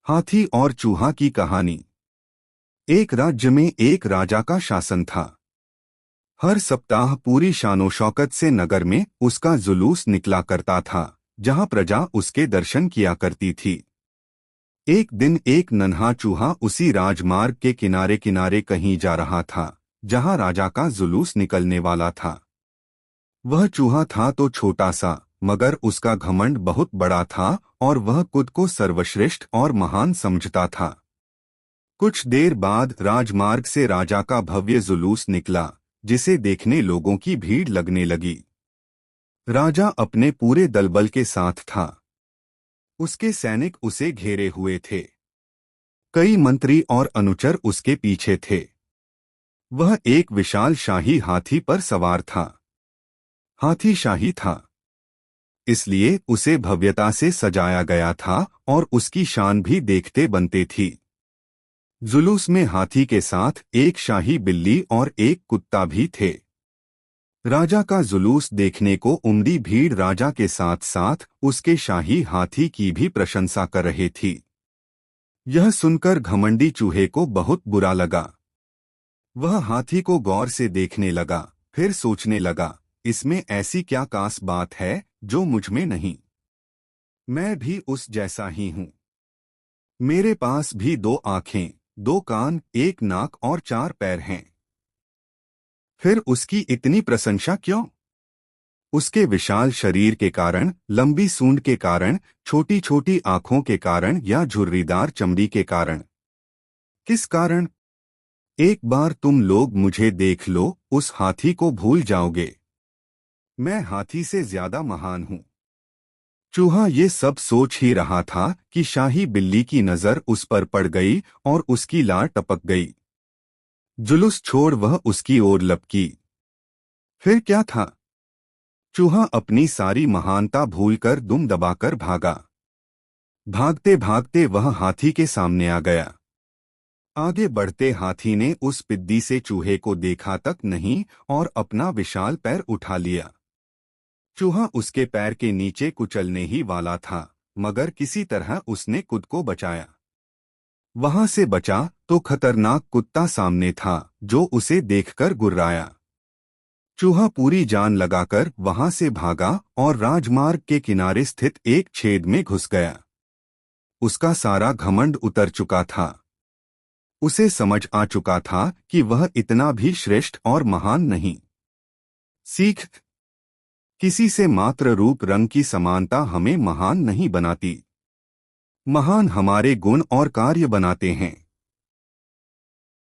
हाथी और चूहा की कहानी। एक राज्य में एक राजा का शासन था। हर सप्ताह पूरी शानो शौकत से नगर में उसका जुलूस निकला करता था, जहां प्रजा उसके दर्शन किया करती थी। एक दिन एक नन्हा चूहा उसी राजमार्ग के किनारे किनारे कहीं जा रहा था, जहां राजा का जुलूस निकलने वाला था। वह चूहा था तो छोटा सा, मगर उसका घमंड बहुत बड़ा था और वह खुद को सर्वश्रेष्ठ और महान समझता था। कुछ देर बाद राजमार्ग से राजा का भव्य जुलूस निकला, जिसे देखने लोगों की भीड़ लगने लगी। राजा अपने पूरे दलबल के साथ था। उसके सैनिक उसे घेरे हुए थे। कई मंत्री और अनुचर उसके पीछे थे। वह एक विशाल शाही हाथी पर सवार था। हाथी शाही था, इसलिए उसे भव्यता से सजाया गया था और उसकी शान भी देखते बनते थी। जुलूस में हाथी के साथ एक शाही बिल्ली और एक कुत्ता भी थे। राजा का जुलूस देखने को उमड़ी भीड़ राजा के साथ साथ उसके शाही हाथी की भी प्रशंसा कर रही थी। यह सुनकर घमंडी चूहे को बहुत बुरा लगा। वह हाथी को गौर से देखने लगा, फिर सोचने लगा, इसमें ऐसी क्या खास बात है जो मुझ में नहीं। मैं भी उस जैसा ही हूँ। मेरे पास भी 2 आँखें, 2 कान, 1 नाक और 4 पैर हैं। फिर उसकी इतनी प्रशंसा क्यों? उसके विशाल शरीर के कारण, लंबी सूंड के कारण, छोटी छोटी आँखों के कारण या झुर्रीदार चमड़ी के कारण? किस कारण? एक बार तुम लोग मुझे देख लो, उस हाथी को भूल जाओगे। मैं हाथी से ज्यादा महान हूँ। चूहा ये सब सोच ही रहा था कि शाही बिल्ली की नजर उस पर पड़ गई और उसकी लार टपक गई। जुलूस छोड़ वह उसकी ओर लपकी। फिर क्या था? चूहा अपनी सारी महानता भूलकर दुम दबाकर भागा। भागते भागते वह हाथी के सामने आ गया। आगे बढ़ते हाथी ने उस पिद्दी से चूहे को देखा तक नहीं और अपना विशाल पैर उठा लिया। चूहा उसके पैर के नीचे कुचलने ही वाला था, मगर किसी तरह उसने खुद को बचाया। वहां से बचा तो खतरनाक कुत्ता सामने था, जो उसे देखकर गुर्राया। चूहा पूरी जान लगाकर वहां से भागा और राजमार्ग के किनारे स्थित एक छेद में घुस गया। उसका सारा घमंड उतर चुका था। उसे समझ आ चुका था कि वह इतना भी श्रेष्ठ और महान नहीं। सीख: किसी से मात्र रूप रंग की समानता हमें महान नहीं बनाती। महान हमारे गुण और कार्य बनाते हैं।